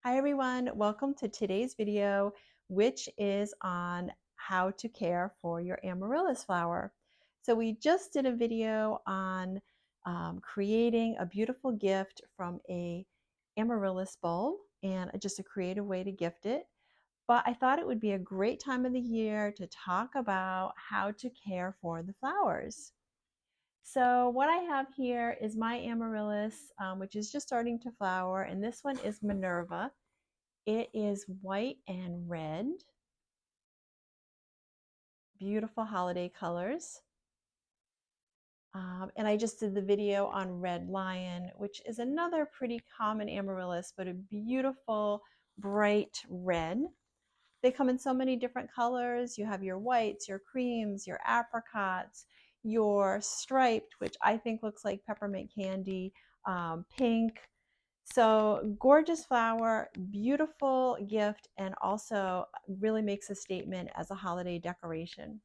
Hi everyone, welcome to today's video, which is on how to care for your amaryllis flower. So we just did a video on creating a beautiful gift from a amaryllis bulb and just a creative way to gift it. But I thought it would be a great time of the year to talk about how to care for the flowers. So what I have here is my amaryllis, which is just starting to flower, and this one is Minerva. It is white and red, beautiful holiday colors. And I just did the video on Red Lion, which is another pretty common amaryllis, but a beautiful bright red. They come in so many different colors. You have your whites, your creams, your apricots, your striped, which I think looks like peppermint candy, pink. So gorgeous flower, beautiful gift, and also really makes a statement as a holiday decoration.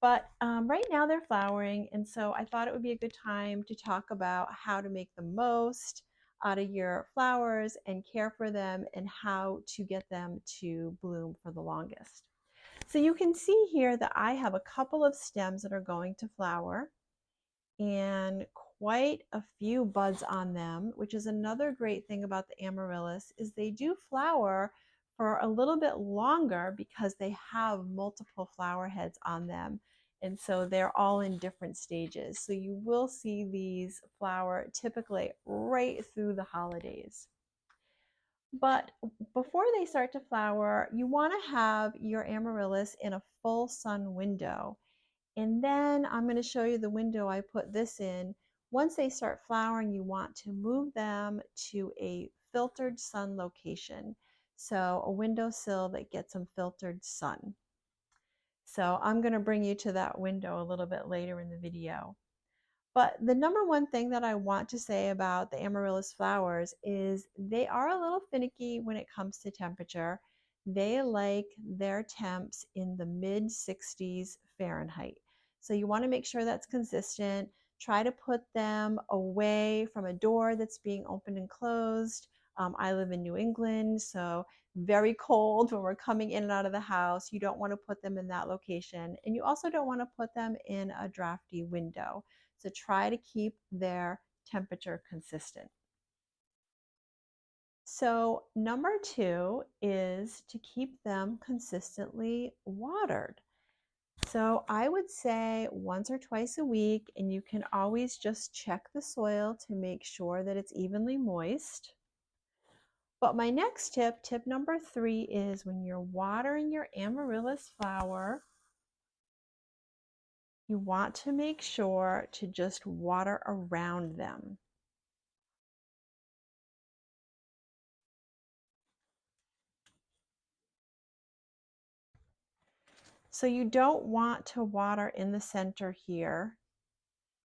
But right now they're flowering, and so I thought it would be a good time to talk about how to make the most out of your flowers and care for them and how to get them to bloom for the longest. So you can see here that I have a couple of stems that are going to flower and quite a few buds on them, which is another great thing about the amaryllis is they do flower for a little bit longer because they have multiple flower heads on them. And so they're all in different stages. So you will see these flower typically right through the holidays. But before they start to flower, you want to have your amaryllis in a full sun window. And then I'm going to show you the window I put this in. Once they start flowering, you want to move them to a filtered sun location. So a windowsill that gets some filtered sun. So I'm going to bring you to that window a little bit later in the video. But the number one thing that I want to say about the amaryllis flowers is they are a little finicky when it comes to temperature. They like their temps in the mid 60s Fahrenheit. So you want to make sure that's consistent. Try to put them away from a door that's being opened and closed. I live in New England, so very cold when we're coming in and out of the house. You don't want to put them in that location. And you also don't want to put them in a drafty window. So try to keep their temperature consistent. So number 2 is to keep them consistently watered. So I would say once or twice a week, and you can always just check the soil to make sure that it's evenly moist. But my next tip, tip number 3, is when you're watering your amaryllis flower, you want to make sure to just water around them. So you don't want to water in the center here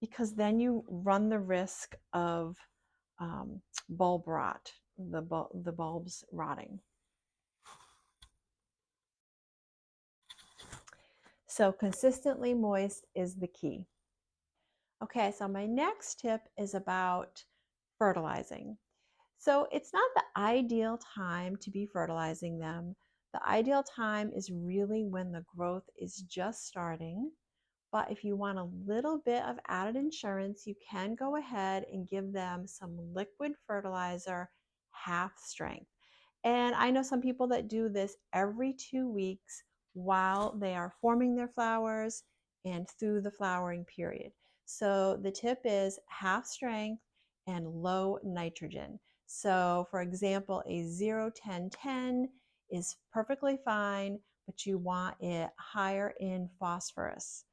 because then you run the risk of bulb rot, the bulbs rotting. So consistently moist is the key. Okay, so my next tip is about fertilizing. So it's not the ideal time to be fertilizing them. The ideal time is really when the growth is just starting. But if you want a little bit of added insurance, you can go ahead and give them some liquid fertilizer, half strength. And I know some people that do this every 2 weeks while they are forming their flowers and through the flowering period. So the tip is half strength and low nitrogen. So for example, a 0-10-10 is perfectly fine, but you want it higher in phosphorus.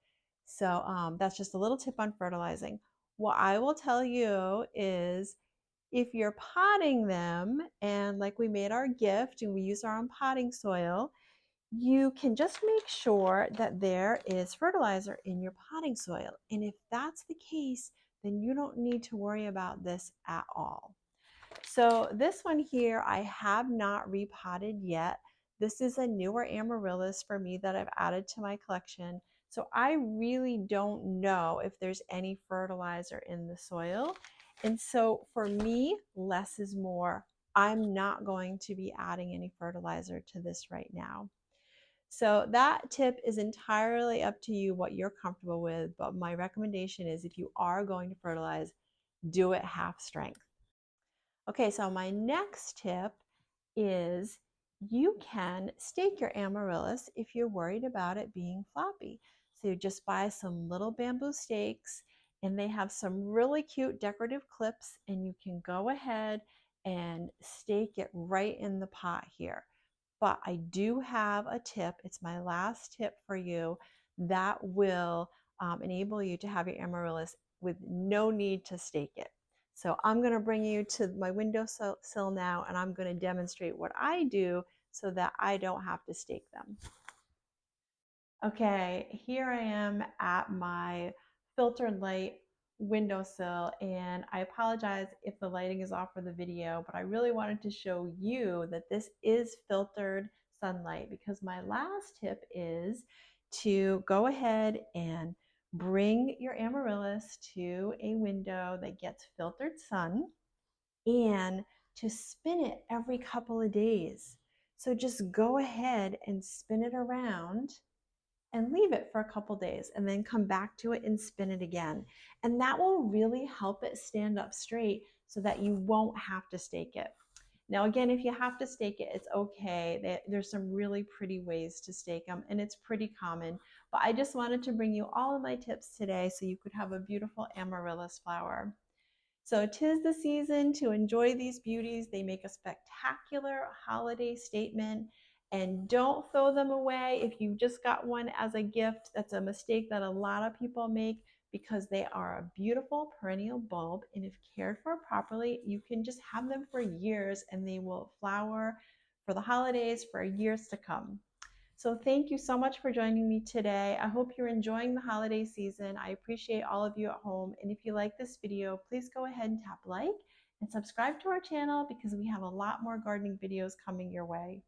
So that's just a little tip on fertilizing. What I will tell you is if you're potting them, and like we made our gift and we use our own potting soil, you can just make sure that there is fertilizer in your potting soil. And if that's the case, then you don't need to worry about this at all. So this one here, I have not repotted yet. This is a newer amaryllis for me that I've added to my collection. So I really don't know if there's any fertilizer in the soil. And so for me, less is more I'm not going to be adding any fertilizer to this right now. So that tip is entirely up to you what you're comfortable with, but my recommendation is if you are going to fertilize, do it half strength. Okay, so my next tip is you can stake your amaryllis if you're worried about it being floppy. So you just buy some little bamboo stakes and they have some really cute decorative clips, and you can go ahead and stake it right in the pot here. But I do have a tip, it's my last tip for you, that will enable you to have your amaryllis with no need to stake it. So I'm going to bring you to my windowsill now, and I'm going to demonstrate what I do so that I don't have to stake them. Okay, here I am at my filtered light windowsill, and I apologize if the lighting is off for the video, but I really wanted to show you that this is filtered sunlight, because my last tip is to go ahead and bring your amaryllis to a window that gets filtered sun and to spin it every couple of days. So just go ahead and spin it around and leave it for a couple days and then come back to it and spin it again. And that will really help it stand up straight so that you won't have to stake it. Now, again, if you have to stake it, it's okay. There's some really pretty ways to stake them, and it's pretty common. But I just wanted to bring you all of my tips today so you could have a beautiful amaryllis flower. So 'tis the season to enjoy these beauties. They make a spectacular holiday statement. And don't throw them away if you just got one as a gift. That's a mistake that a lot of people make, because they are a beautiful perennial bulb. And if cared for properly, you can just have them for years and they will flower for the holidays for years to come. So thank you so much for joining me today. I hope you're enjoying the holiday season. I appreciate all of you at home. And if you like this video, please go ahead and tap like and subscribe to our channel, because we have a lot more gardening videos coming your way.